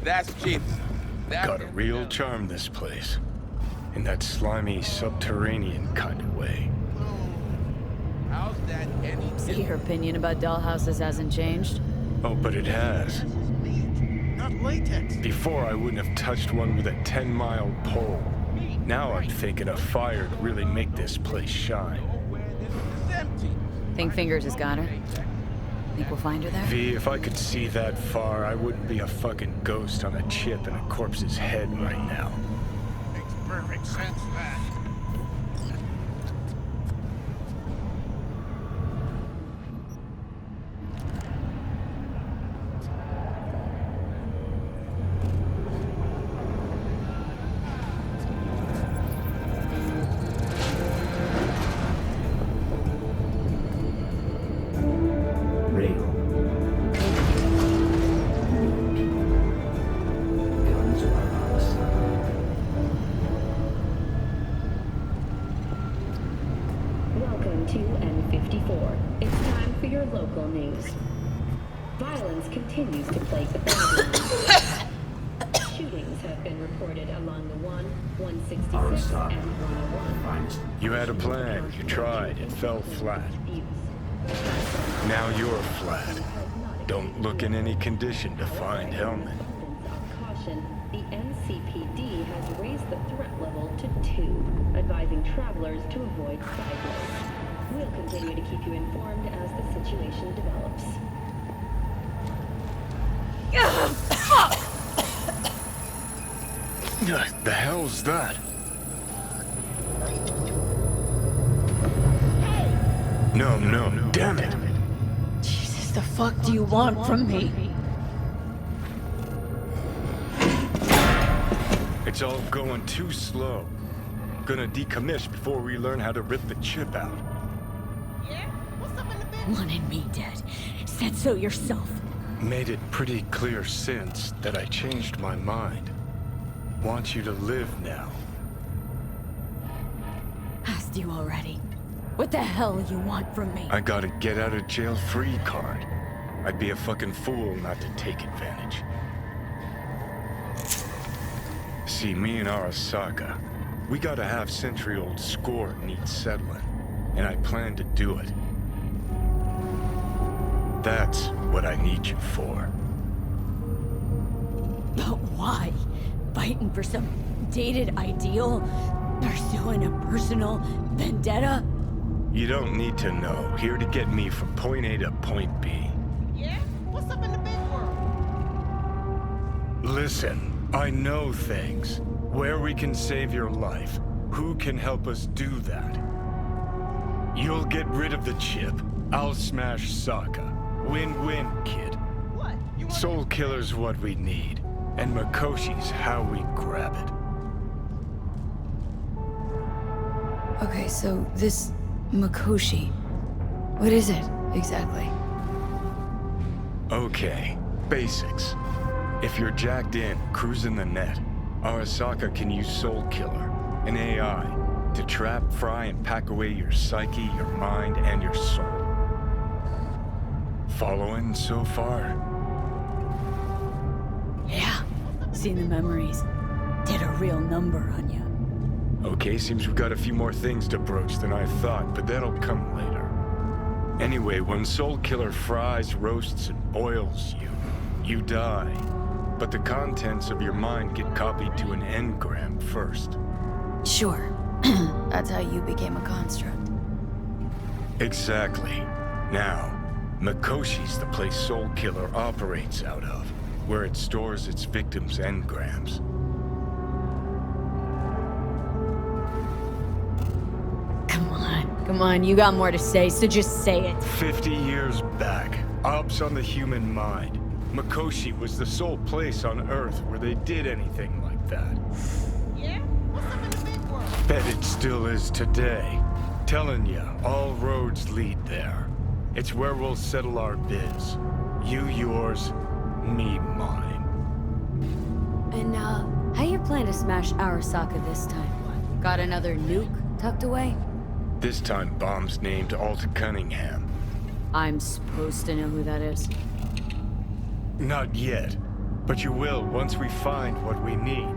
That's cheap. Got a real charm, this place. In that slimy, subterranean kind of way. How's that any? Your opinion about dollhouses hasn't changed? Oh, but it has. Not latex. Before, I wouldn't have touched one with a 10-mile pole. Now I'm thinking a fire would really make this place shine. It's empty. Think Fingers has got her? Think we'll find her there? V, if I could see that far, I wouldn't be a fucking ghost on a chip in a corpse's head right now. Makes perfect sense, man. Welcome to N54. It's time for your local news. Violence continues to plague the Badlands. Shootings have been reported along the 1, 166, and 101. You had a plan, you tried, it fell flat. Now you're flat. Don't look in any condition to find Hellman. The NCPD has raised the threat level to 2, advising travelers to avoid side roads. We'll continue to keep you informed as the situation develops. The hell's that? No, damn it! Jesus, the fuck do you want from me? It's all going too slow. Gonna decommission before we learn how to rip the chip out. Yeah? What's up in the bed? Wanted me dead. Said so yourself. Made it pretty clear since that I changed my mind. Want you to live now. Asked you already. What the hell you want from me? I got a get out of jail free card. I'd be a fucking fool not to take advantage. See, me and Arasaka, we got a half-century-old score needs settling, and I plan to do it. That's what I need you for. But why? Fighting for some dated ideal? Pursuing a personal vendetta? You don't need to know. Here to get me from point A to point B. Yeah? What's up in the big world? Listen, I know things. Where we can save your life. Who can help us do that? You'll get rid of the chip. I'll smash Sokka. Win-win, kid. What? You want Soul Killer's what we need. And Makoshi's how we grab it. Okay, so this Makoshi, what is it exactly? Okay, basics. If you're jacked in, cruising the net, Arasaka can use Soul Killer, an AI, to trap, fry, and pack away your psyche, your mind, and your soul. Following so far? Yeah, seen the memories. Did a real number on you. Okay, seems we've got a few more things to broach than I thought, but that'll come later. Anyway, when Soul Killer fries, roasts, and boils you, you die. But the contents of your mind get copied to an engram first. Sure. That's how you became a construct. Exactly. Now, Makoshi's the place Soul Killer operates out of, where it stores its victims' engrams. Come on, you got more to say, so just say it. 50 years back, ops on the human mind. Makoshi was the sole place on Earth where they did anything like that. Yeah? What's up in the big world? Bet it still is today. Telling ya, all roads lead there. It's where we'll settle our biz. You yours, me mine. And, how you plan to smash Arasaka this time? Got another nuke tucked away? This time, bomb's named Alt Cunningham. I'm supposed to know who that is. Not yet, but you will once we find what we need.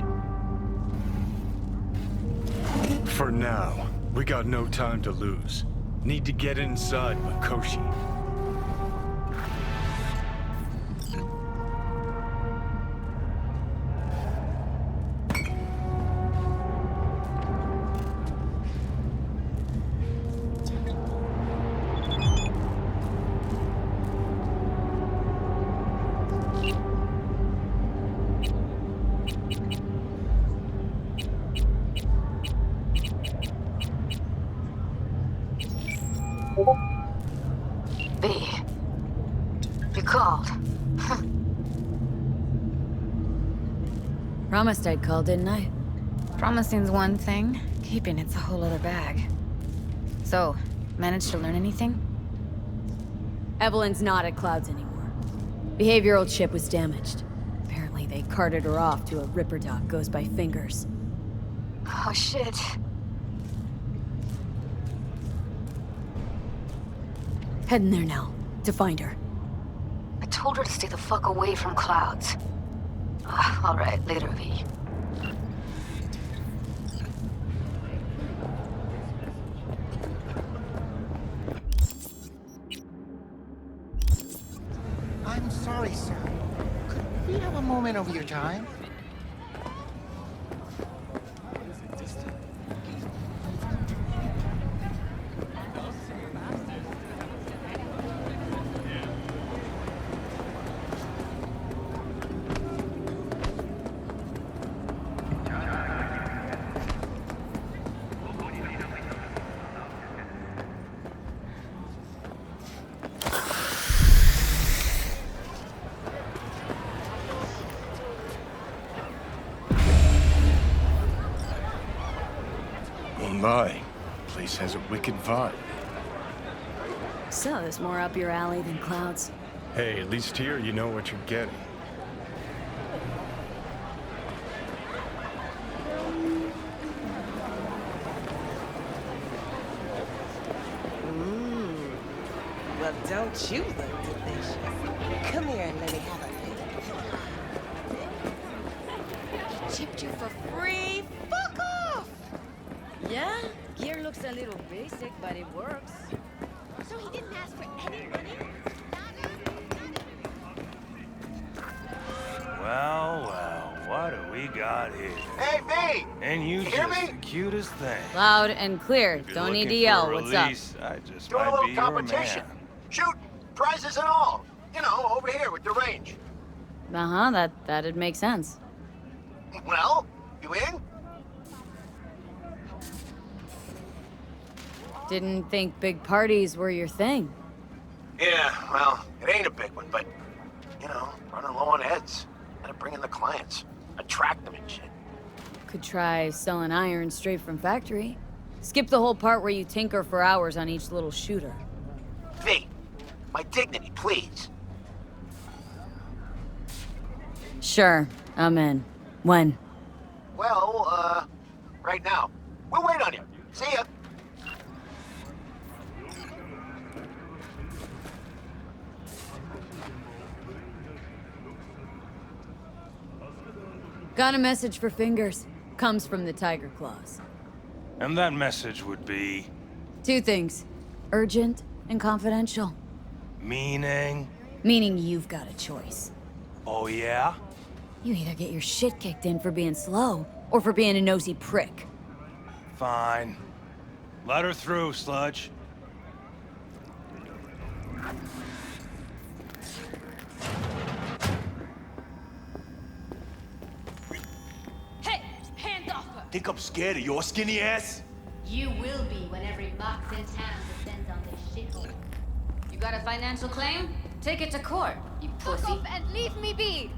For now, we got no time to lose. Need to get inside Makoshi. B. You called. Promised I'd call, didn't I? Promising's one thing, keeping it's a whole other bag. So, managed to learn anything? Evelyn's not at Clouds anymore. Behavioral chip was damaged. Apparently they carted her off to a Ripper dock goes by Fingers. Oh shit. Heading there now, to find her. I told her to stay the fuck away from Clouds. Alright, later, V. I'm sorry, sir. Could we have a moment of your time? My, place has a wicked vibe. So, there's more up your alley than Clouds. Hey, at least here you know what you're getting. Well, don't you look delicious? Come here and let me have a peek. Chipped you for free? Fuck off! Yeah? Gear looks a little basic, but it works. So he didn't ask for any money? Well, what do we got here? Hey, V! And you hear just me? the cutest thing. Loud and clear. If you're Don't need to looking yell. for a What's up? release, I just Doing a might little be your competition. man. Shoot, prizes and all. You know, over here with the range. Uh-huh, that'd make sense. Well, you in? Didn't think big parties were your thing. Yeah, well, it ain't a big one, but, you know, running low on heads. Gotta bring in the clients. Attract them and shit. Could try selling iron straight from factory. Skip the whole part where you tinker for hours on each little shooter. V, my dignity, please. Sure, I'm in. When? Well, right now. We'll wait on you. See ya. Got a message for Fingers. Comes from the Tiger Claws. And that message would be... Two things. Urgent and confidential. meaning? Meaning you've got a choice. Oh, yeah? You either get your shit kicked in for being slow, or for being a nosy prick. Fine. Let her through, Sludge. Hey, hands off her! Think I'm scared of your skinny ass? You will be when every box in town descends on this shithole. You got a financial claim? Take it to court, you pussy. Fuck off and leave me be!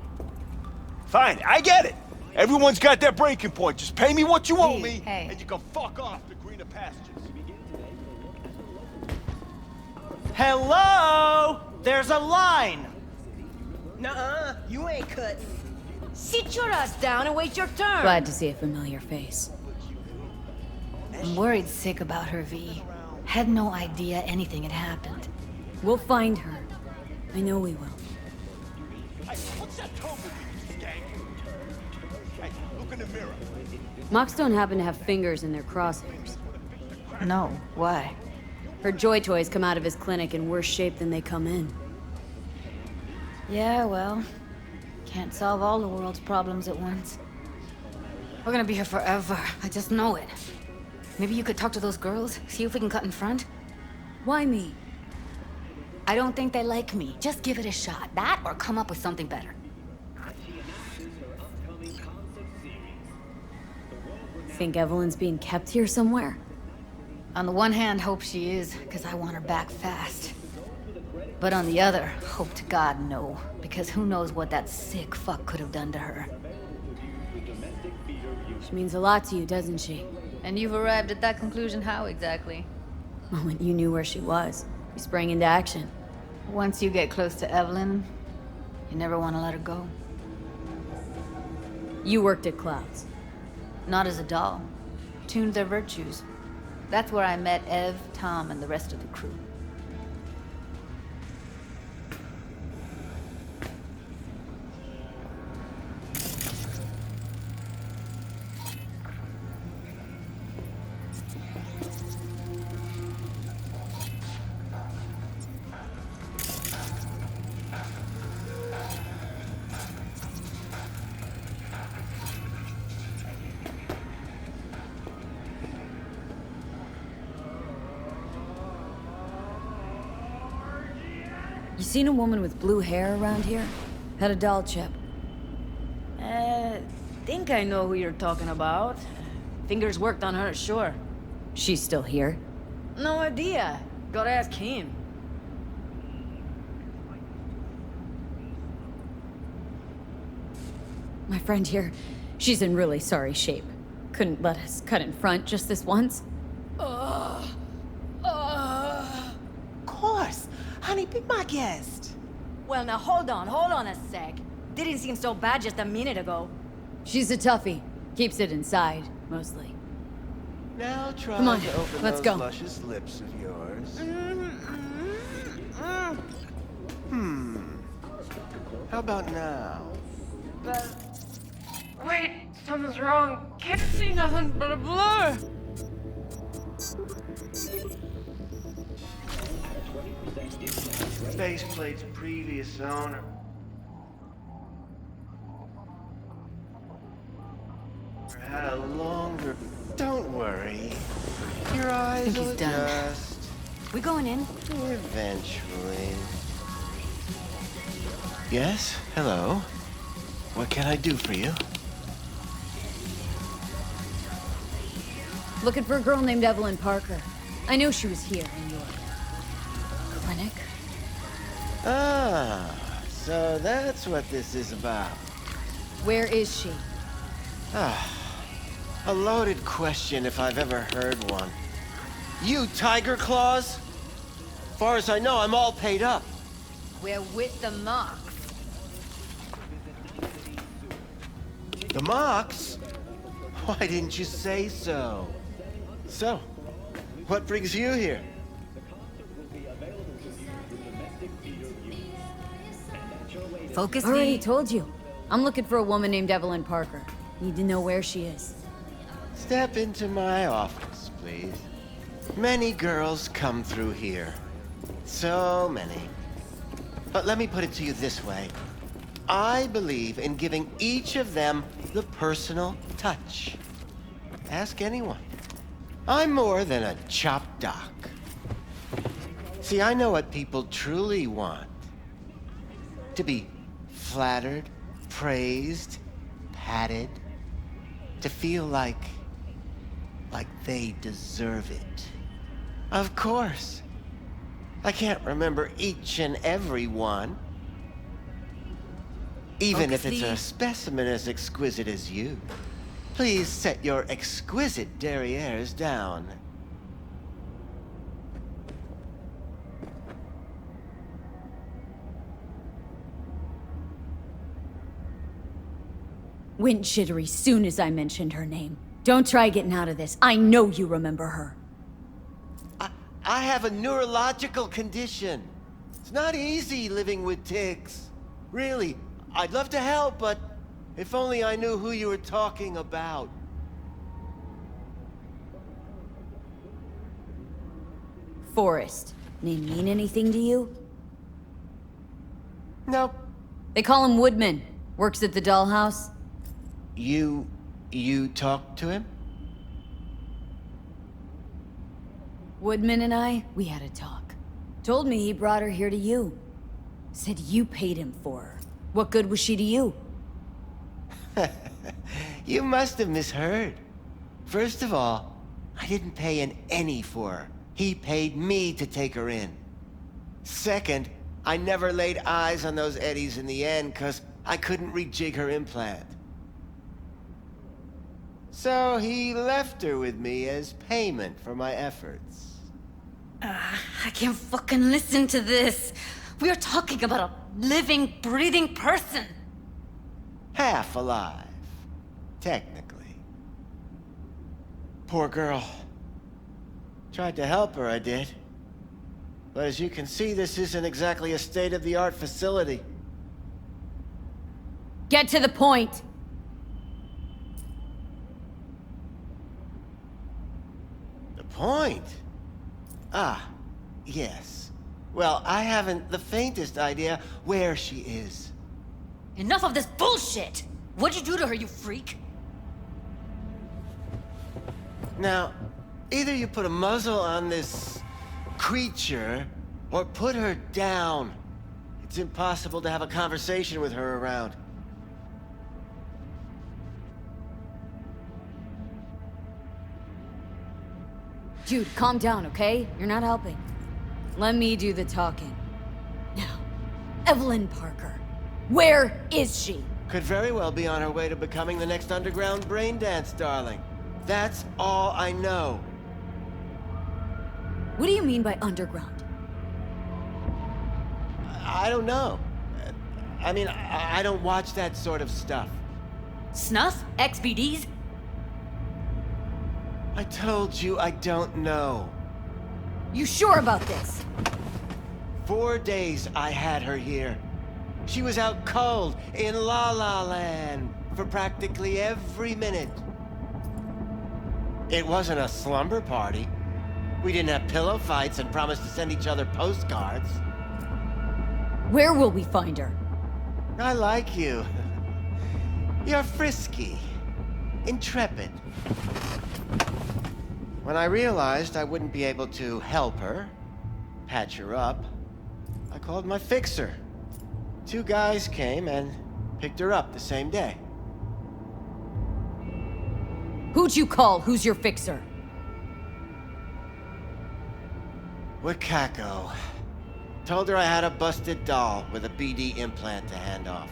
Fine, I get it. Everyone's got their breaking point. Just pay me what you owe me, Hey. and you can fuck off to greener pastures. Hello? There's a line. Nuh-uh, you ain't cutting. Sit your ass down and wait your turn. Glad to see a familiar face. I'm worried sick about her, V. Had no idea anything had happened. We'll find her. I know we will. Hey, what's that tone with you, gang? Hey, look in the mirror. Mox don't happen to have fingers in their crosshairs. No, why? Her Joy Toys come out of his clinic in worse shape than they come in. Yeah, well, can't solve all the world's problems at once. We're gonna be here forever. I just know it. Maybe you could talk to those girls, see if we can cut in front? Why me? I don't think they like me. Just give it a shot. That or come up with something better. Think Evelyn's being kept here somewhere? On the one hand, hope she is, because I want her back fast. But on the other, hope to God no, because who knows what that sick fuck could have done to her. She means a lot to you, doesn't she? And you've arrived at that conclusion how exactly? The moment you knew where she was, you sprang into action. Once you get close to Evelyn, you never want to let her go. You worked at Clouds. Not as a doll. Tuned their virtues. That's where I met Ev, Tom, and the rest of the crew. You seen a woman with blue hair around here? Had a doll chip. Think I know who you're talking about. Fingers worked on her, sure. She's still here? No idea. Gotta ask him. My friend here, she's in really sorry shape. Couldn't let us cut in front just this once. Of course. Honey, be my guest. Well, now hold on a sec. Didn't seem so bad just a minute ago. She's a toughie. Keeps it inside, mostly. Now try Come on, to open let's those go. luscious lips of yours. How about now? Wait, something's wrong. Can't see nothing but a blur. Faceplate's previous owner. Had a longer. Don't worry. Your eyes think will he's done. adjust. We going in? Eventually. Yes? Hello? What can I do for you? Looking for a girl named Evelyn Parker. I know she was here in your clinic. Ah, so that's what this is about. Where is she? A loaded question if I've ever heard one. You Tiger Claws? Far as I know, I'm all paid up. We're with the Mox. The Mox? Why didn't you say so? So, what brings you here? Focus, Already D. told you. I'm looking for a woman named Evelyn Parker. Need to know where she is. Step into my office, please. Many girls come through here. So many. But let me put it to you this way. I believe in giving each of them the personal touch. Ask anyone. I'm more than a chop doc. See, I know what people truly want. To be flattered, praised, patted. To feel like they deserve it. Of course. I can't remember each and every one. Even if it's a specimen as exquisite as you. Please set your exquisite derrieres down. Went jittery soon as I mentioned her name. Don't try getting out of this. I know you remember her. I have a neurological condition. It's not easy living with tics. Really, I'd love to help, but if only I knew who you were talking about. Forrest. Name mean anything to you? Nope. They call him Woodman. Works at the dollhouse. You talked to him? Woodman and I, we had a talk. Told me he brought her here to you. Said you paid him for her. What good was she to you? You must have misheard. First of all, I didn't pay an any for her. He paid me to take her in. Second, I never laid eyes on those eddies in the end, because I couldn't rejig her implant. So he left her with me as payment for my efforts. I can't fucking listen to this. We are talking about a living, breathing person. Half alive, technically. Poor girl. Tried to help her, I did. But as you can see, this isn't exactly a state-of-the-art facility. Get to the point! The point? Ah, yes. Well, I haven't the faintest idea where she is. Enough of this bullshit! What'd you do to her, you freak? Now, either you put a muzzle on this creature, or put her down. It's impossible to have a conversation with her around. Dude, calm down, okay? You're not helping. Let me do the talking. Now, Evelyn Parker. Where is she? Could very well be on her way to becoming the next underground braindance darling. That's all I know. What do you mean by underground? I don't know. I mean, I don't watch that sort of stuff. Snuff? XBDs? I told you I don't know. You sure about this? 4 days I had her here. She was out cold in La La Land for practically every minute. It wasn't a slumber party. We didn't have pillow fights and promised to send each other postcards. Where will we find her? I like you. You're frisky, intrepid. When I realized I wouldn't be able to help her, patch her up, I called my fixer. 2 guys came and picked her up the same day. Who'd you call? Who's your fixer? Wakako. Told her I had a busted doll with a BD implant to hand off.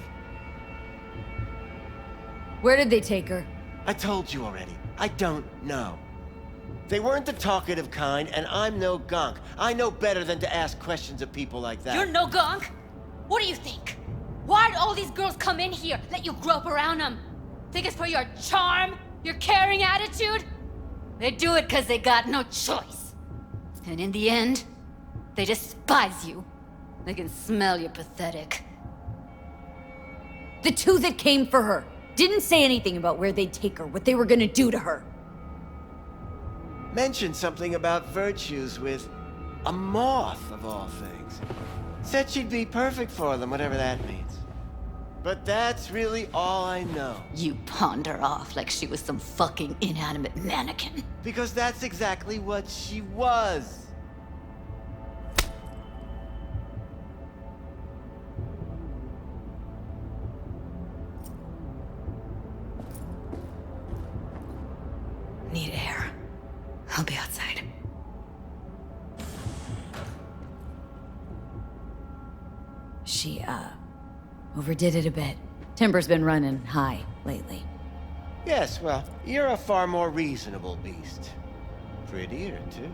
Where did they take her? I told you already. I don't know. They weren't the talkative kind, and I'm no gonk. I know better than to ask questions of people like that. You're no gunk? What do you think? Why'd all these girls come in here, let you grope around them? Think it's for your charm? Your caring attitude? They do it because they got no choice. And in the end, they despise you. They can smell you're pathetic. The 2 that came for her didn't say anything about where they'd take her, what they were gonna do to her. Mentioned something about virtues with a moth, of all things. Said she'd be perfect for them, whatever that means. But that's really all I know. You pawned her off like she was some fucking inanimate mannequin. Because that's exactly what she was. Need air. I'll be outside. She, overdid it a bit. Timber's been running high lately. Yes, well, you're a far more reasonable beast. Prettier, too.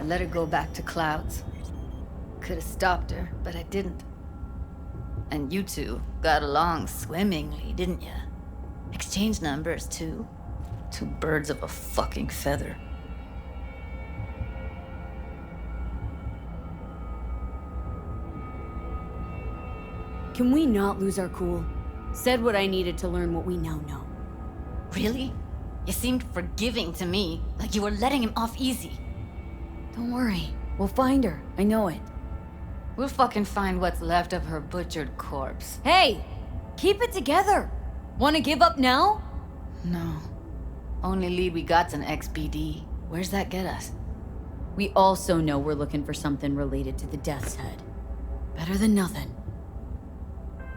let her go back to Clouds. Could have stopped her, but I didn't. And you two got along swimmingly, didn't ya? Exchanged numbers, too. Two birds of a fucking feather. Can we not lose our cool? Said what I needed to learn what we now know. Really? You seemed forgiving to me, like you were letting him off easy. Don't worry. We'll find her. I know it. We'll fucking find what's left of her butchered corpse. Hey! Keep it together! Wanna give up now? No. Only lead we got's an XBD. Where's that get us? We also know we're looking for something related to the Death's Head. Better than nothing.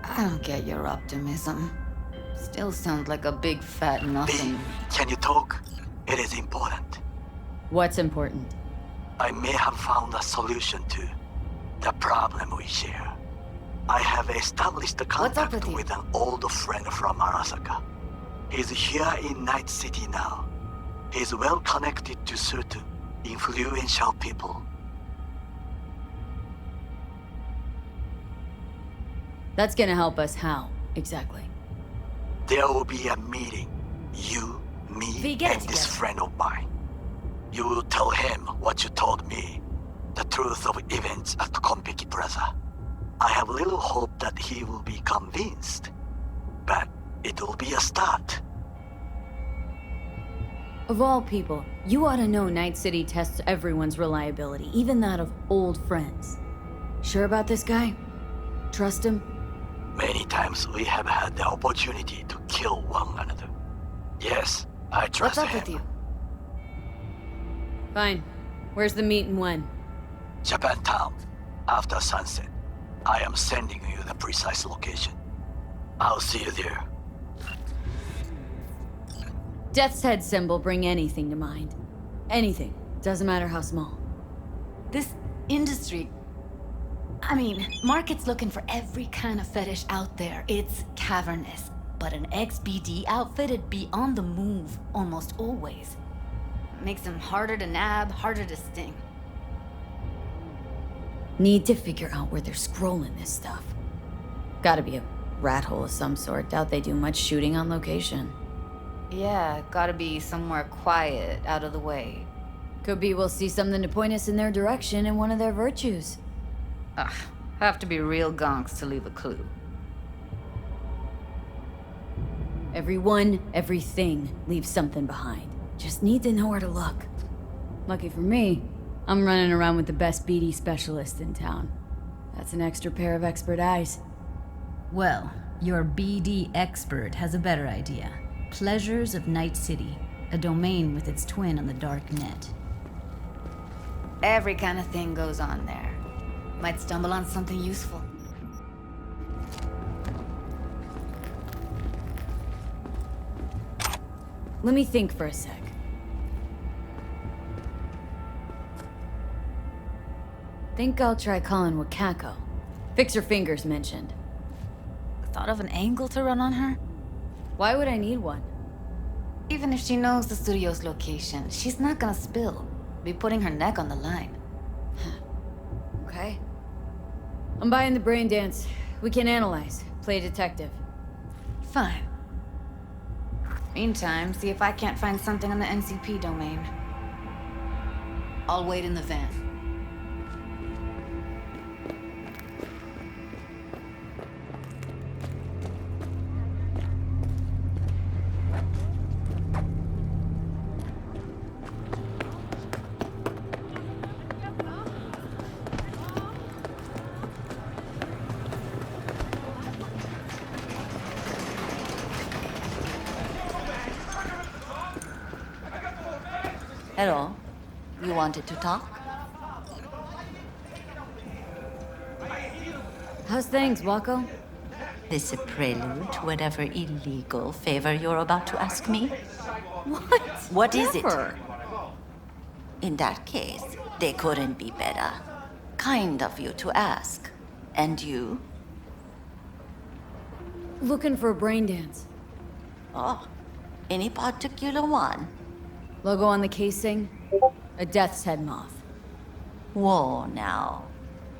I don't get your optimism. Still sounds like a big fat nothing. Lee, can you talk? It is important. What's important? I may have found a solution to the problem we share. I have established a contact with an old friend from Arasaka. He's here in Night City now. He's well connected to certain influential people. That's gonna help us how, exactly? There will be a meeting. You, me, and this friend of mine. You will tell him what you told me. The truth of events at Konpeki Plaza. I have little hope that he will be convinced. But it will be a start. Of all people, you ought to know Night City tests everyone's reliability, even that of old friends. Sure about this guy? Trust him? Many times we have had the opportunity to kill one another. Yes, I trust him. What's up with you? Fine. Where's the meet and when? Japantown. After sunset. I am sending you the precise location. I'll see you there. Death's Head symbol bring anything to mind. Anything. Doesn't matter how small. This industry... I mean, market's looking for every kind of fetish out there. It's cavernous. But an XBD outfit'd be on the move almost always. Makes them harder to nab, harder to sting. Need to figure out where they're scrolling this stuff. Gotta be a rat hole of some sort. Doubt they do much shooting on location. Yeah, gotta be somewhere quiet, out of the way. Could be we'll see something to point us in their direction in one of their virtues. Ugh, have to be real gonks to leave a clue. Everyone, everything leaves something behind. Just need to know where to look. Lucky for me, I'm running around with the best BD specialist in town. That's an extra pair of expert eyes. Well, your BD expert has a better idea. Pleasures of Night City, a domain with its twin on the dark net. Every kind of thing goes on there. Might stumble on something useful. Let me think for a sec. Think I'll try calling Wakako. Fix her fingers mentioned. Thought of an angle to run on her? Why would I need one? Even if she knows the studio's location, she's not gonna spill. Be putting her neck on the line. Okay. I'm buying the brain dance. We can analyze. Play detective. Fine. Meantime, see if I can't find something on the NCP domain. I'll wait in the van. Hello. You wanted to talk? How's things, Wako? This a prelude to whatever illegal favor you're about to ask me? What? What is Never. it? In that case, they couldn't be better. Kind of you to ask. And you? Looking for a brain dance. Oh, any particular one? Logo on the casing? A Death's Head moth. Whoa, now.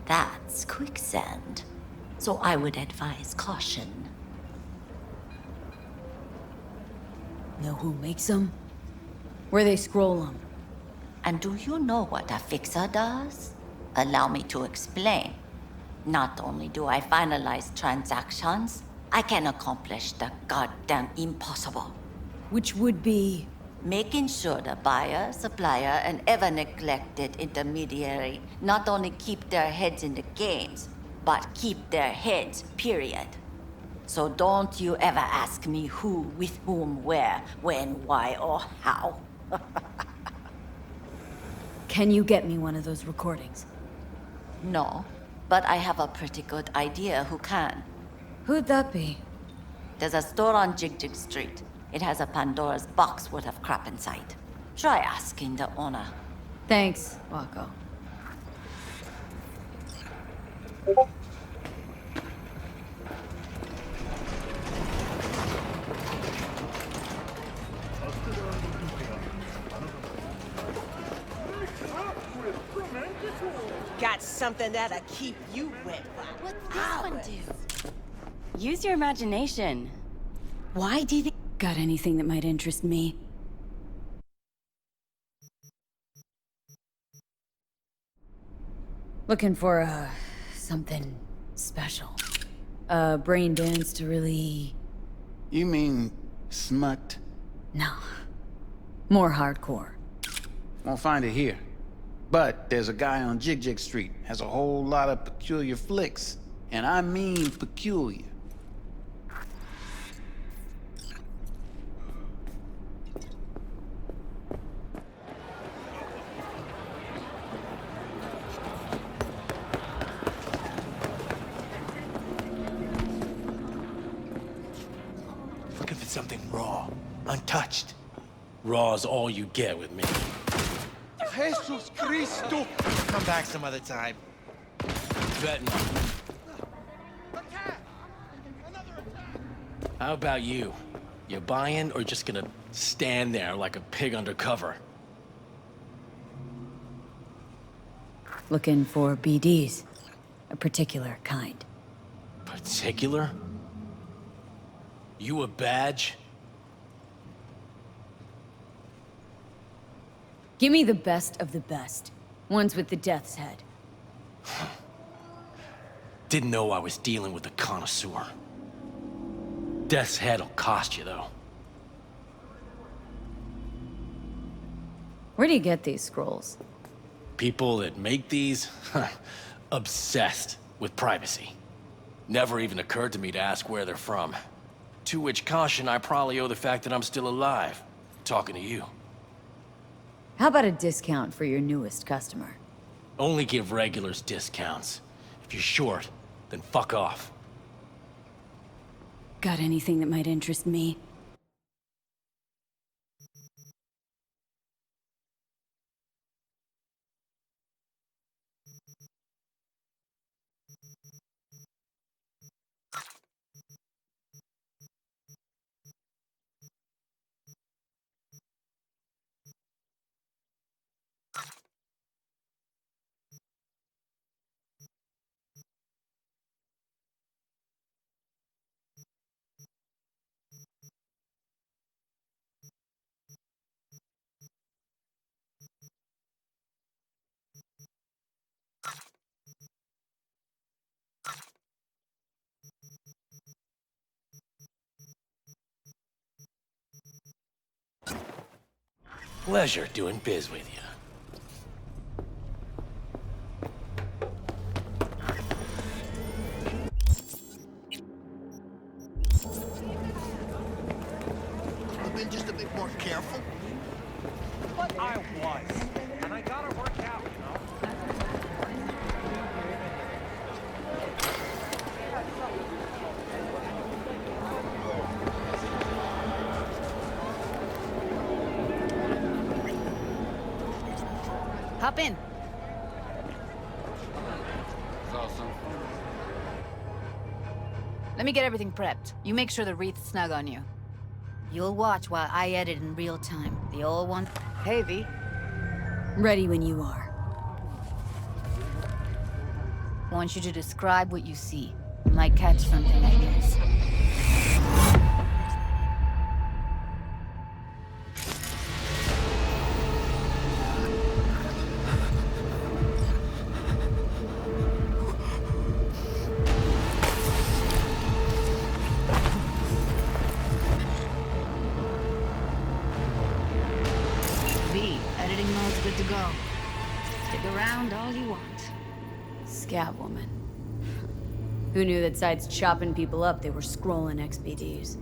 That's quicksand. So I would advise caution. Know who makes them? Where they scroll them? And do you know what a fixer does? Allow me to explain. Not only do I finalize transactions, I can accomplish the goddamn impossible. Which would be? Making sure the buyer, supplier, and ever neglected intermediary not only keep their heads in the games, but keep their heads, period. So don't you ever ask me who, with whom, where, when, why, or how. Can you get me one of those recordings? No, but I have a pretty good idea who can. Who'd that be? There's a store on Jig Street. It has a Pandora's box worth of crap inside. Try asking the owner. Thanks, Wako. Got something that'll keep you wet. What's this one do? Use your imagination. Why do you think... Got anything that might interest me? Looking for, something special. A brain dance to really... You mean smut? No. More hardcore. Won't find it here. But there's a guy on Jig Street, has a whole lot of peculiar flicks. And I mean peculiar. Looking for something raw, untouched. Raw's all you get with me. Jesus Cristo! Come back some other time. Bet not. How about you? You buying or just gonna stand there like a pig undercover? Looking for BDs. A particular kind. Particular? You a badge? Give me the best of the best. Ones with the death's head. Didn't know I was dealing with a connoisseur. Death's head'll cost you, though. Where do you get these scrolls? People that make these, obsessed with privacy. Never even occurred to me to ask where they're from. To which caution I probably owe the fact that I'm still alive, talking to you. How about a discount for your newest customer? Only give regulars discounts. If you're short, then fuck off. Got anything that might interest me? Pleasure doing biz with you. I've been just a bit more careful. But I was. And I gotta work out, you know? Hop in. Let me get everything prepped. You make sure the wreath's snug on you. You'll watch while I edit in real time. The old one. Hey, V. Ready when you are. I want you to describe what you see. You might catch something, I guess. Editing mode's good to go. Stick around all you want. Scab woman. Who knew that besides chopping people up, they were scrolling XBDs?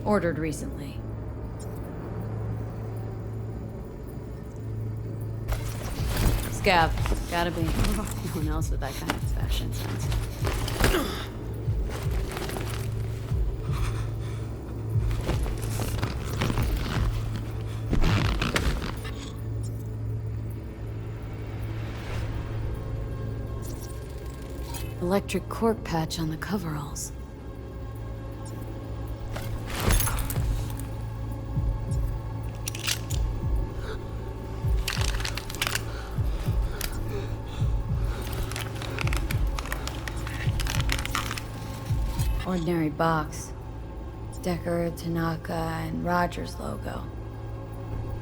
Ordered recently. Scab. Gotta be. No one else with that kind of fashion sense. Electric cork patch on the coveralls. Ordinary box. Decker, Tanaka, and Rogers logo.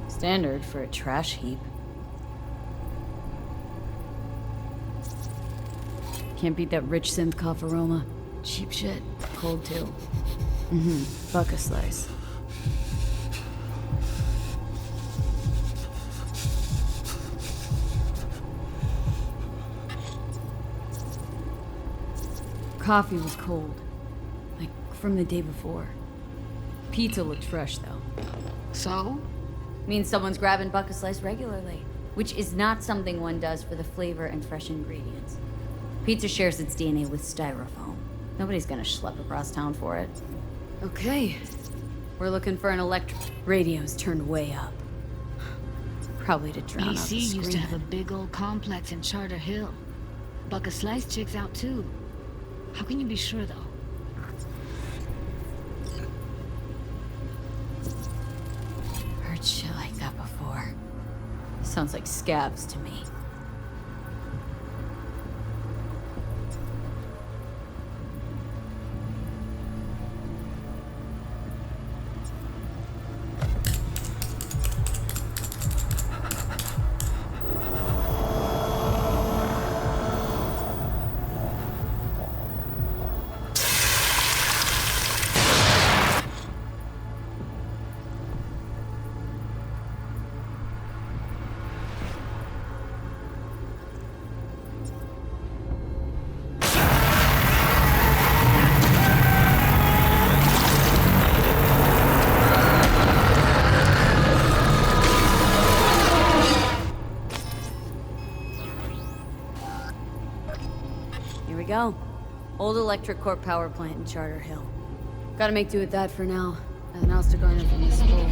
Standard for a trash heap. Can't beat that rich synth cough aroma. Cheap shit. Cold too. Buck a slice. Coffee was cold. Like from the day before. Pizza looked fresh though. So? Means someone's grabbing buck a slice regularly. Which is not something one does for the flavor and fresh ingredients. Pizza shares its DNA with styrofoam. Nobody's gonna schlep across town for it. Okay. We're looking for an electric... Radio's turned way up. Probably to drown out the BC used to have a screaming. big old complex in Charter Hill. Buck a slice checks out too. How can you be sure though? Heard shit like that before. Sounds like scabs to me. Here we go. Old electric corp power plant in Charter Hill. Gotta make do with that for now. Nothing else to garner from this school.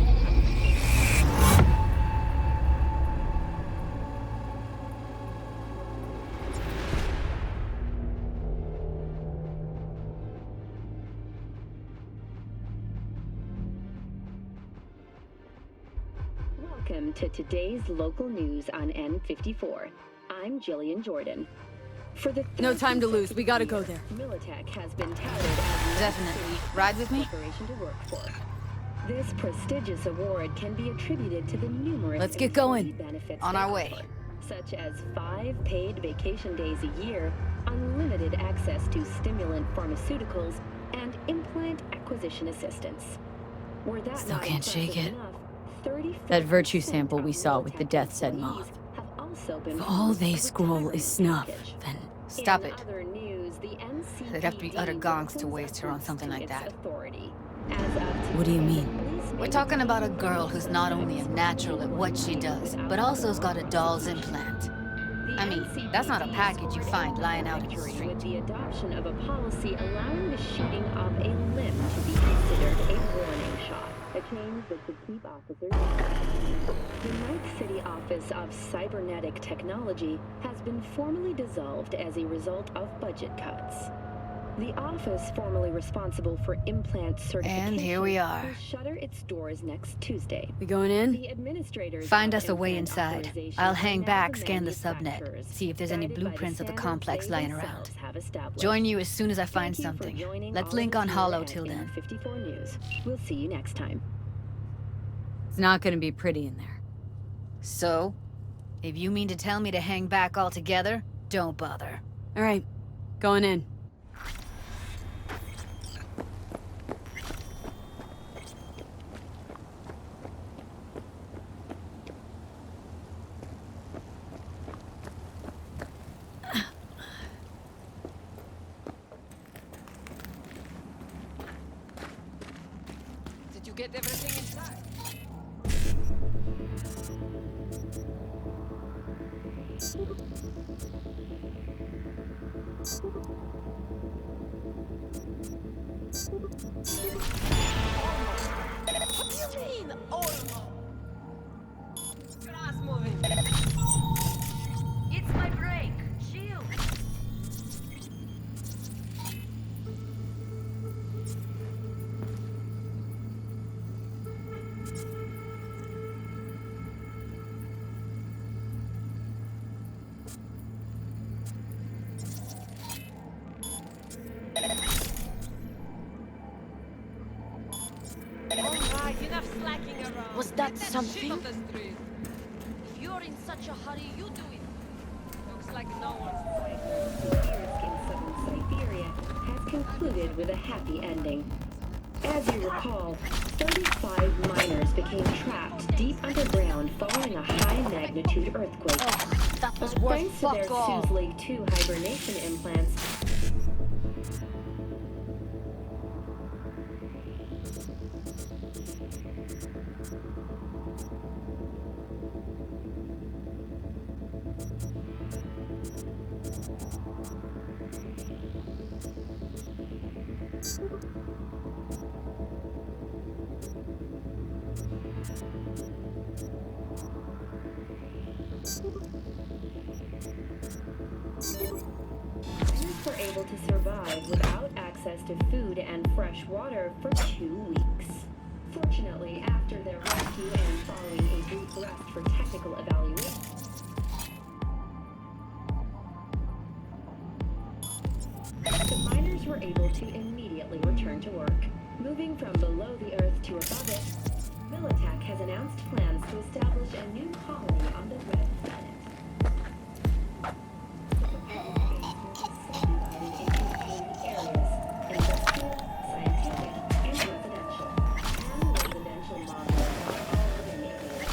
Welcome to today's local news on N54. I'm Jillian Jordan. For the No time to lose. We gotta go there. Militech has been touted as Definitely. Ride with me? corporation to work for. This prestigious award can be attributed to the numerous Let's get going. benefits On they our way. offer, such as 5 paid vacation days a year, unlimited access to stimulant pharmaceuticals, and implant acquisition assistance. Were that Still not can't shake impressive it. enough, 34% That virtue sample we of saw with the Militech Death Said employees moth. have also been If all promised they a scroll retirement is snuff, package. then... Stop In it. other news, the NCPD They'd have to be utter gonks to welcomes waste her on efforts something to like its that. authority. As of What do you today, mean? police We're may talking about a be girl who's not only a natural at what she does, but also's got a doll's implant. I mean, that's not a package you find lying out in the victory street. with the adoption of a policy allowing the shooting of a limb to be considered a warning shot, a change that could keep officers safe. The Ninth City Office of Cybernetic Technology has been formally dissolved as a result of budget cuts. The office formerly responsible for implant certification And here we are. will shutter its doors next Tuesday. We going in? The administrators Find of us a way implant inside. authorization I'll are hang now back, the scan the subnet, manufacturers, see if there's any guided by the blueprints of the standards complex they lying around. themselves have established. Join you as soon as I find Thank you for something. joining Let's all link of on us Hollow here at till then. 54 News. We'll see you next time. It's not gonna be pretty in there. So? If you mean to tell me to hang back altogether, don't bother. Alright, going in. Did you get everything inside? What do you mean, almost? Your ass moving. It's my break. Chill. Alright, enough slacking around. Was that Get something? shit off the street. If you're in such a hurry, you do it. Looks like no one's Spirits in southern Siberia has concluded with a happy ending. As you recall, 35 miners became trapped deep underground following a high-magnitude earthquake. That was But worth thanks to their fuck all. Suze Lake 2 hibernation implants, miners were able to survive without access to food and fresh water for 2 weeks. Fortunately, after their rescue and following a brief rest for technical evaluation, the miners were able to immediately return to work. Moving from below the Earth to above it, Militech has announced plans to establish a new colony on the Red Planet. Subdivided into 3 areas: industrial, scientific, and residential. And residential models are already available.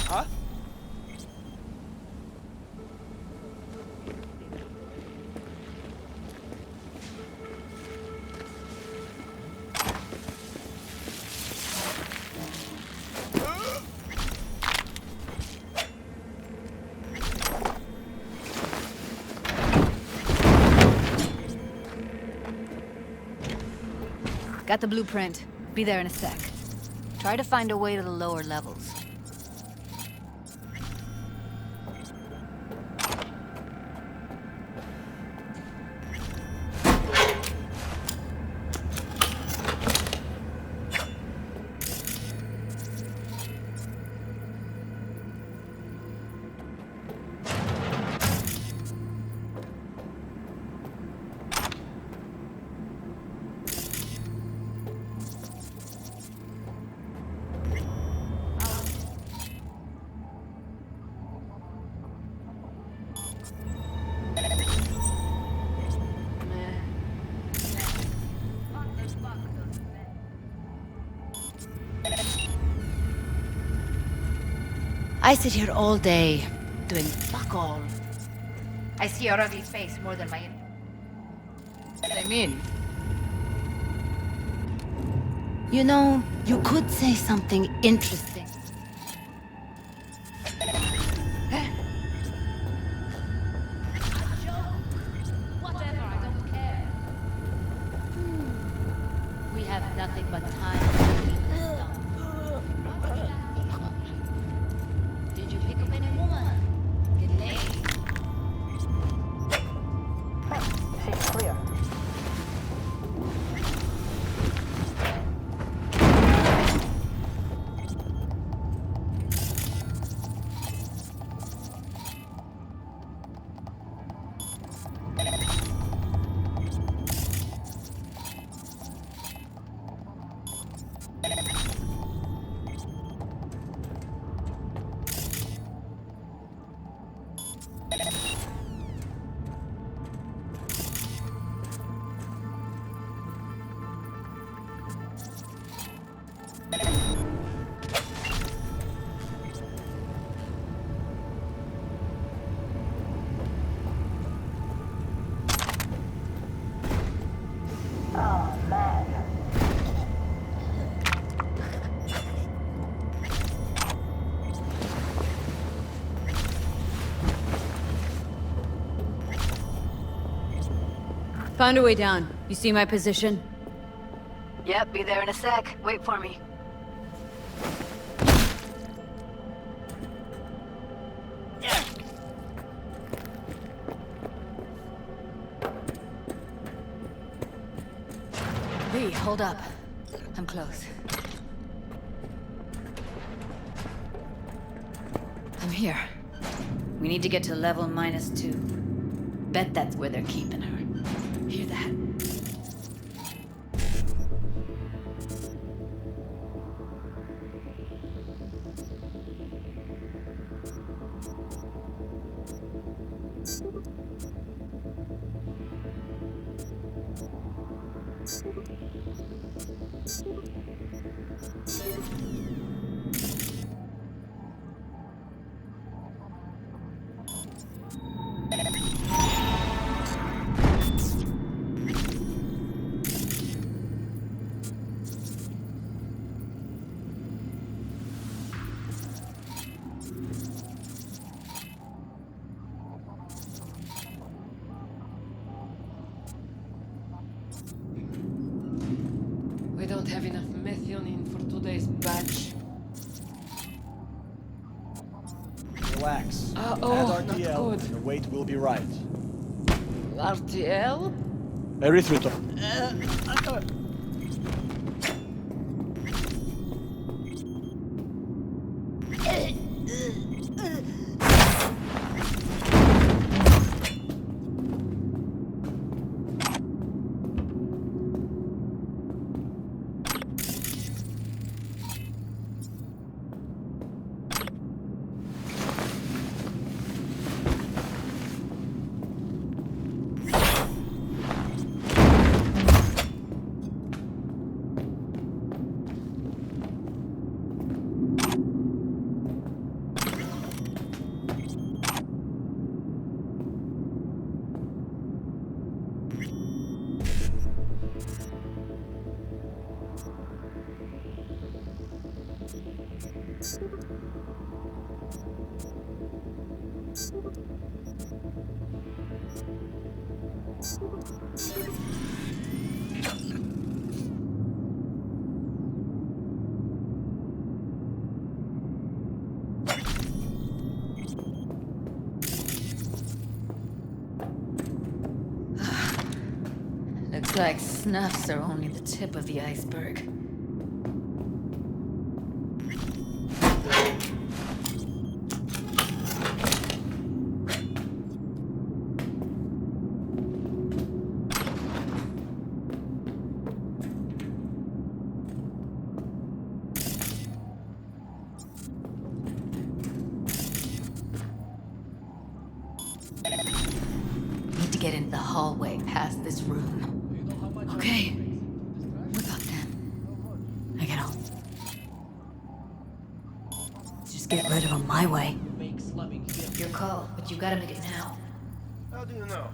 Huh? Got the blueprint. Be there in a sec. Try to find a way to the lower levels. I sit here all day, doing fuck all. I see your ugly face more than my... I mean, You know, you could say something interesting. Whatever, I don't care. Found a way down. You see my position? Yep, be there in a sec. Wait for me. V, hold up. I'm close. I'm here. We need to get to level -2. Bet that's where they're keeping her. Hear that? We don't have enough methionine for today's batch. Relax. Add not RTL, good. and your weight will be right. RTL? Erythritol. Looks like snuffs are only the tip of the iceberg. Need to get into the hallway past this room. Okay. What about them? I get home. Let's just get rid of them my way. Your call, but you gotta make it now. How do you know?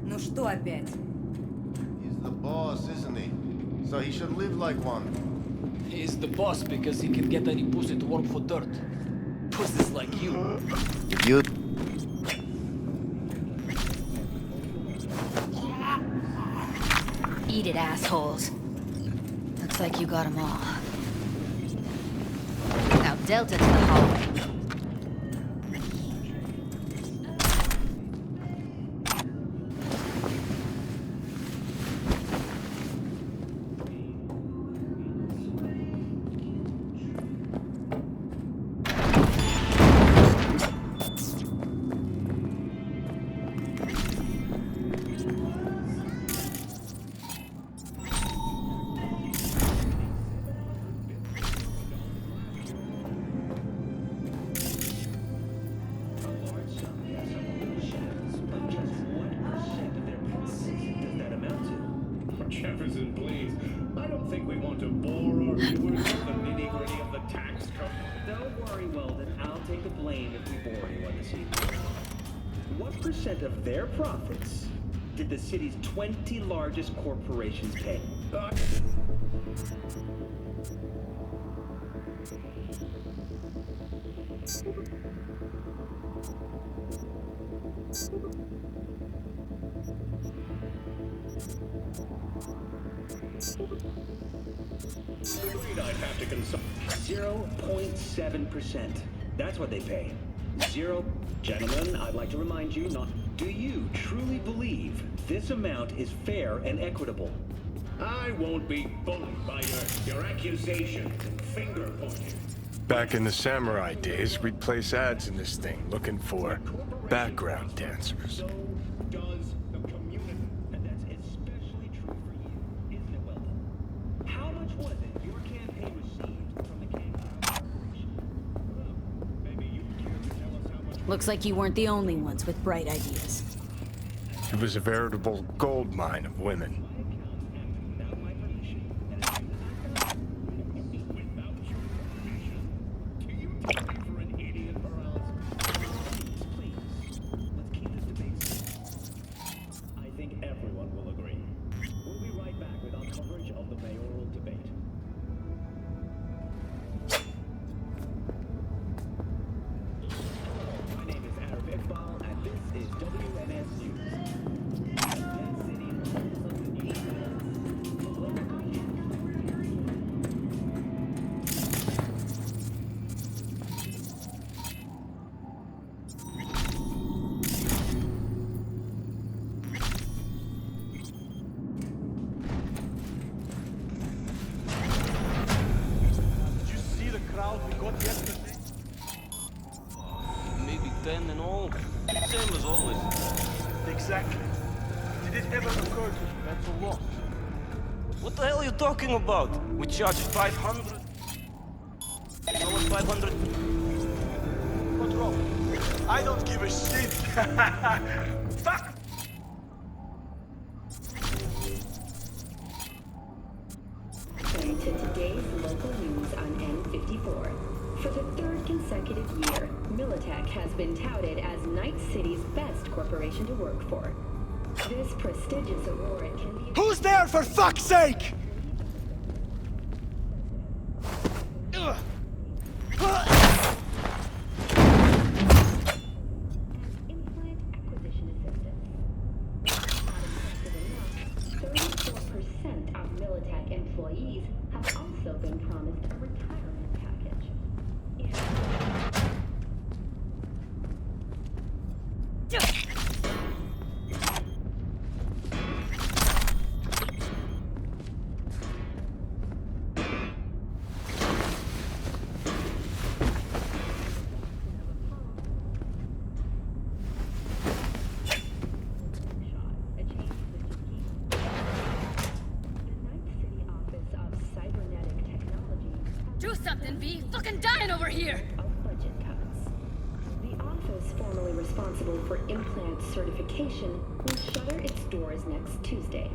Ну что опять? He's the boss, isn't he? So he should live like one. He's the boss because he can get any pussy to work for dirt. Pussies like you. You... Eat it, assholes. Looks like you got them all. Now Delta to the hallway. Jefferson, please. I don't think we want to bore our viewers with the nitty-gritty of the tax code. Don't worry, Weldon. I'll take the blame if we bore anyone this evening. What percent of their profits did the city's 20 largest corporations pay? Afraid I'd have to consult 0.7%. That's what they pay. Gentlemen, I'd like to remind you not. Do you truly believe this amount is fair and equitable? I won't be bullied by your accusations and finger pointing. Back in the samurai days, we'd place ads in this thing looking for background dancers. Does the community, and that's especially true for you, isn't it, Weldon? How much was it your campaign received from the campaign? Maybe you care to tell us how much. Looks like you weren't the only ones with bright ideas. It was a veritable gold mine of women. Maybe 10 in all. Same as always. Exactly. Did it ever occur to you that's a lot? What the hell are you talking about? We charge 500. How much 500? What's wrong? I don't give a shit. Fuck! Turning to today's local news on N54. For the third consecutive year, Militech has been touted as Night City's best corporation to work for. This prestigious award can be... Who's there, for fuck's sake? Implant acquisition assistance. Not impressive enough, 34% of Militech employees have also been promised a retirement package. Do something, V! Fucking dying over here! Of budget cuts. The office formerly responsible for implant certification will shutter its doors next Tuesday.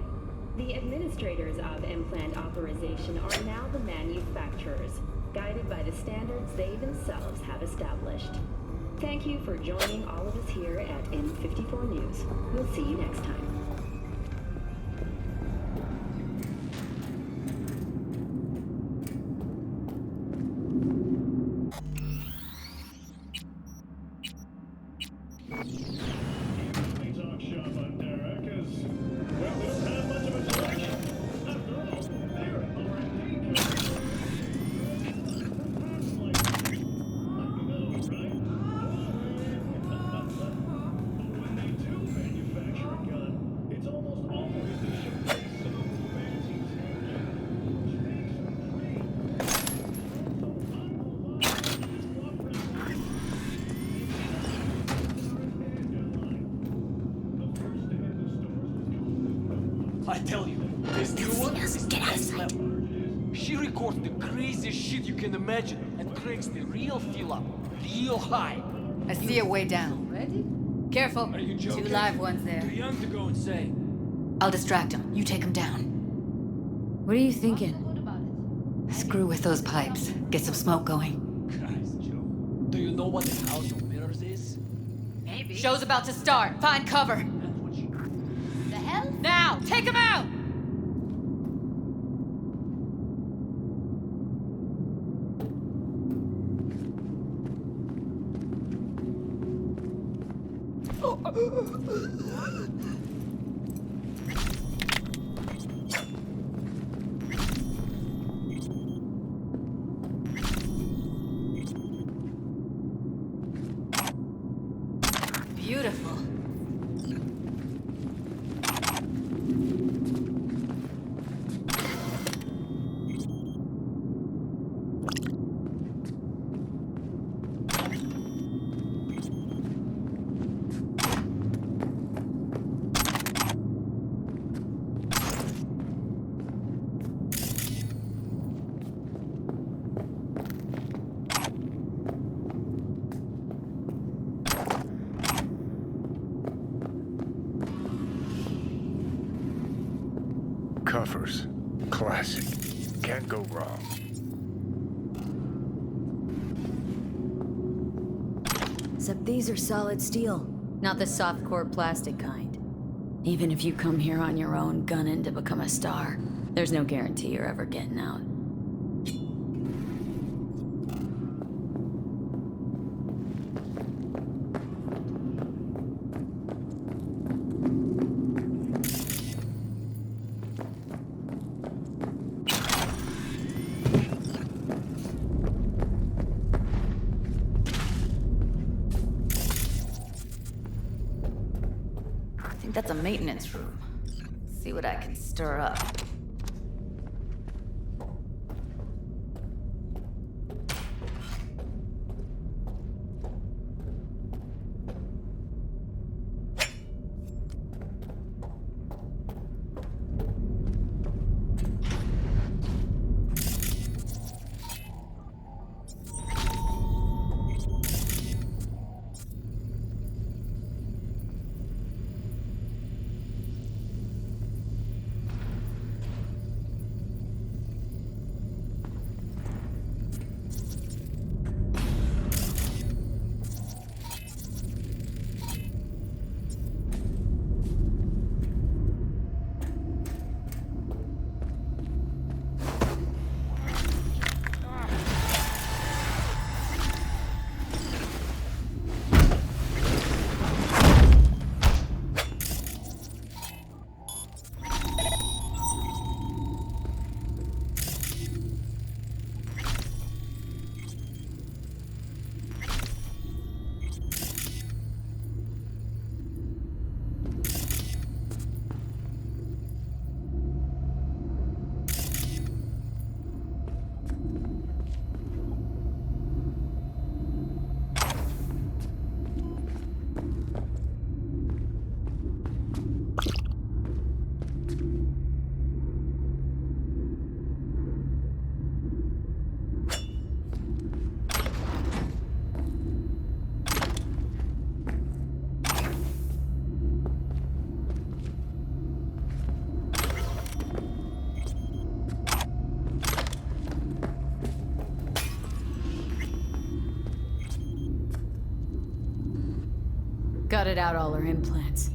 The administrators of implant authorization are now the manufacturers, guided by the standards they themselves have established. Thank you for joining all of us here at N54 News. We'll see you next time. I tell you, this new one is next level. She records the craziest shit you can imagine and cranks the real feel up, real high. I see it way down. Ready? Careful. Are you joking? Two live ones there. Too young to go insane. I'll distract him. You take him down. What are you thinking? Screw with those pipes. Get some smoke going. Christ, Joe. Do you know what the House of Mirrors is? Maybe. Show's about to start. Find cover. The hell? Now! Take him out! Beautiful. Covers. Classic. Can't go wrong. Except these are solid steel, not the soft-core plastic kind. Even if you come here on your own, gunning to become a star, there's no guarantee you're ever getting out. I think that's a maintenance room. See what I can stir up. Gutted out all her implants.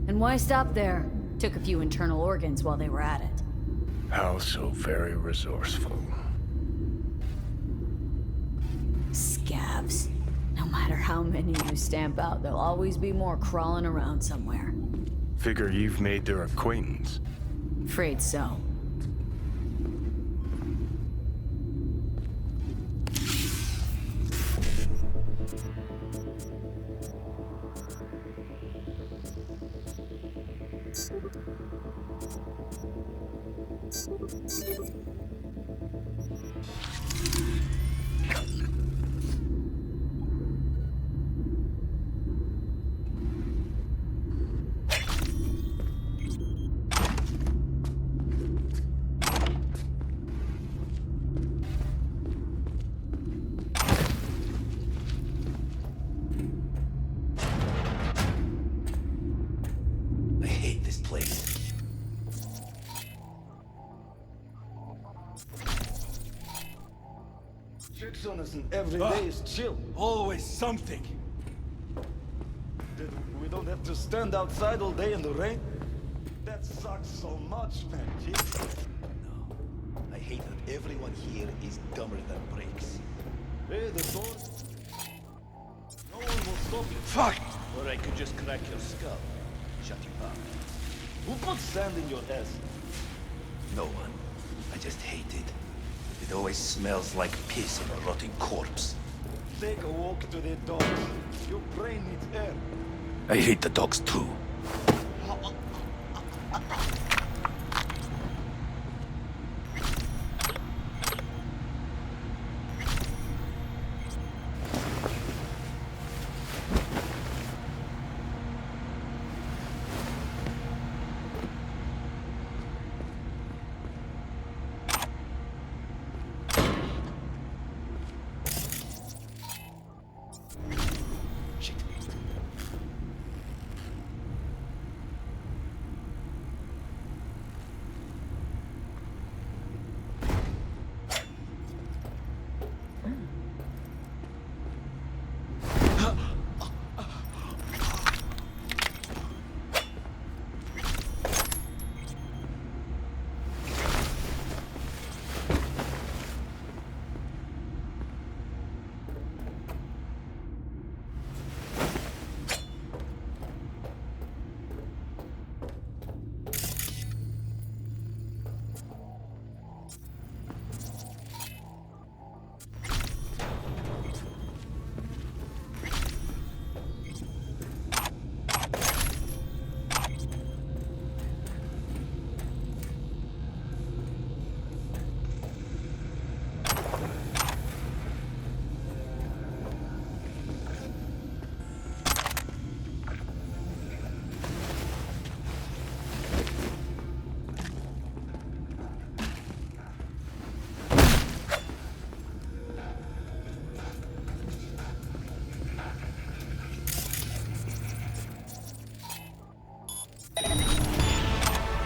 And why stop there? Took a few internal organs while they were at it. How so very resourceful. Scabs. No matter how many you stamp out, there'll always be more crawling around somewhere. Figure you've made their acquaintance. Afraid so. I hate this place. Checks on us and every day is chill. Always something. Then we don't have to stand outside all day in the rain. That sucks so much, man. Jeez. No. I hate that everyone here is dumber than bricks. Hey, the door. No one will stop you. Fuck! Or I could just crack your skull. Shut you up. Who put sand in your ass? No one. I just hate it. It always smells like piss and a rotting corpse. Take a walk to the dogs. Your brain needs air. I hate the dogs too.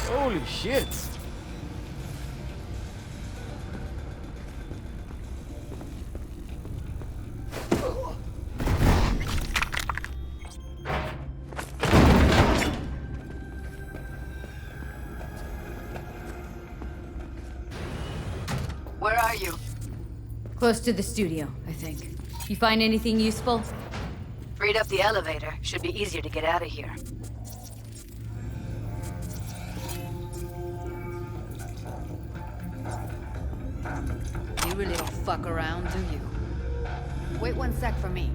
Holy shit! Where are you? Close to the studio, I think. You find anything useful? Freed up the elevator. Should be easier to get out of here. You really don't fuck around, do you? Wait 1 sec for me.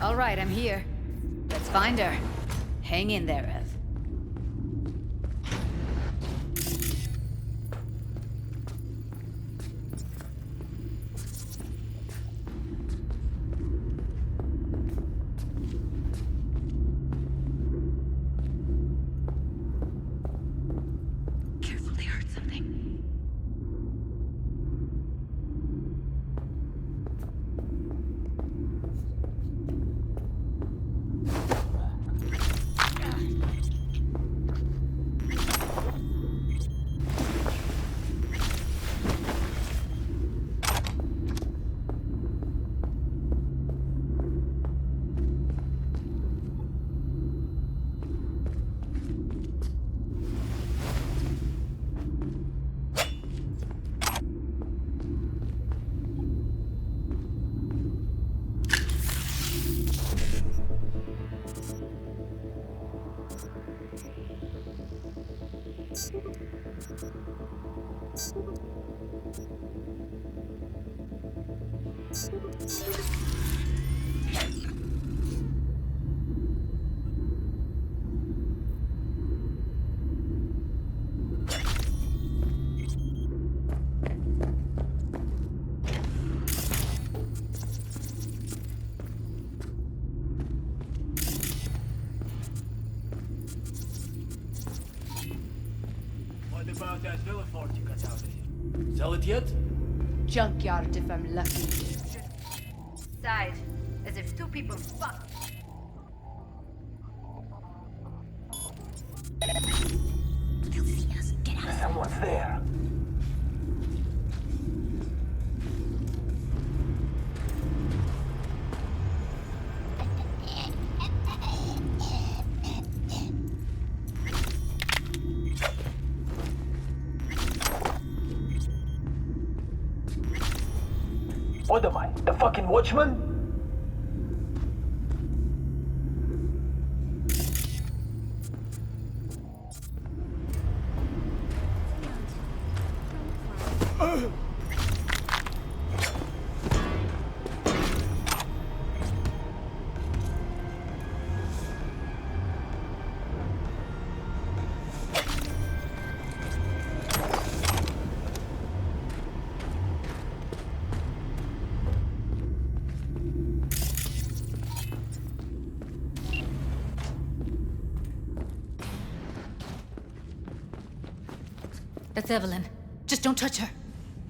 All right, I'm here. Let's find her. Hang in there, Ev. Careful, they heard something. What about that villa fort you got out of here? Sell it yet? Junkyard if I'm lucky. Side, as if two people fuck. They'll see us. Get out. Someone's there. What am I, the fucking watchman? That's Evelyn. Just don't touch her.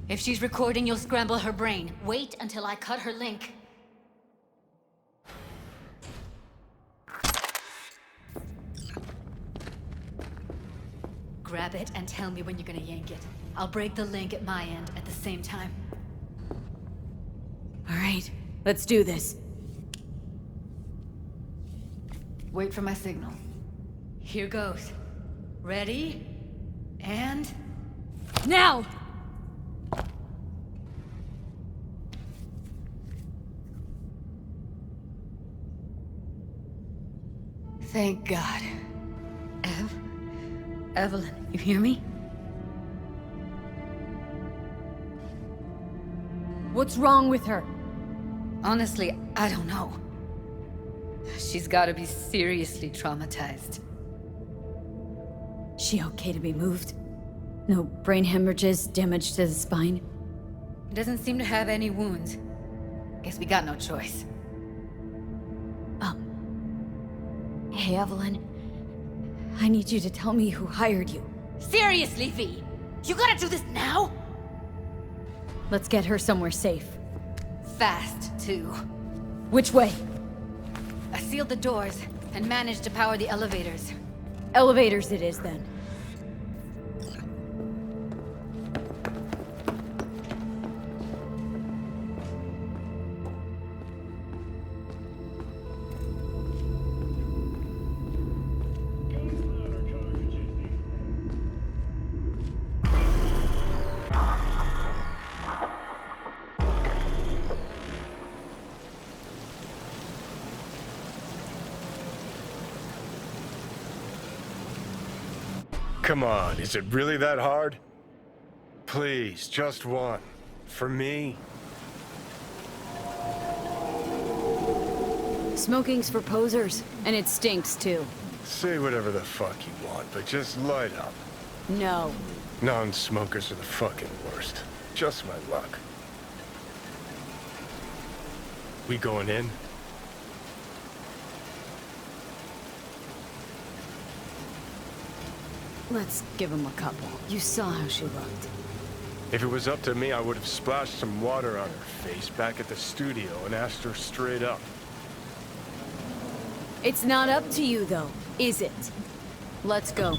If she's recording, you'll scramble her brain. Wait until I cut her link. Grab it and tell me when you're gonna yank it. I'll break the link at my end at the same time. All right, let's do this. Wait for my signal. Here goes. Ready? And... now! Thank God. Evelyn, you hear me? What's wrong with her? Honestly, I don't know. She's gotta be seriously traumatized. She okay to be moved? No brain hemorrhages, damage to the spine? Doesn't seem to have any wounds. Guess we got no choice. Hey, Evelyn. I need you to tell me who hired you. Seriously, V? You gotta do this now? Let's get her somewhere safe. Fast, too. Which way? I sealed the doors and managed to power the elevators. Elevators it is, then. Come on, is it really that hard? Please, just one. For me? Smoking's for posers, and it stinks too. Say whatever the fuck you want, but just light up. No. Non-smokers are the fucking worst. Just my luck. We going in? Let's give him a couple. You saw how she looked. If it was up to me, I would have splashed some water on her face back at the studio and asked her straight up. It's not up to you, though, is it? Let's go.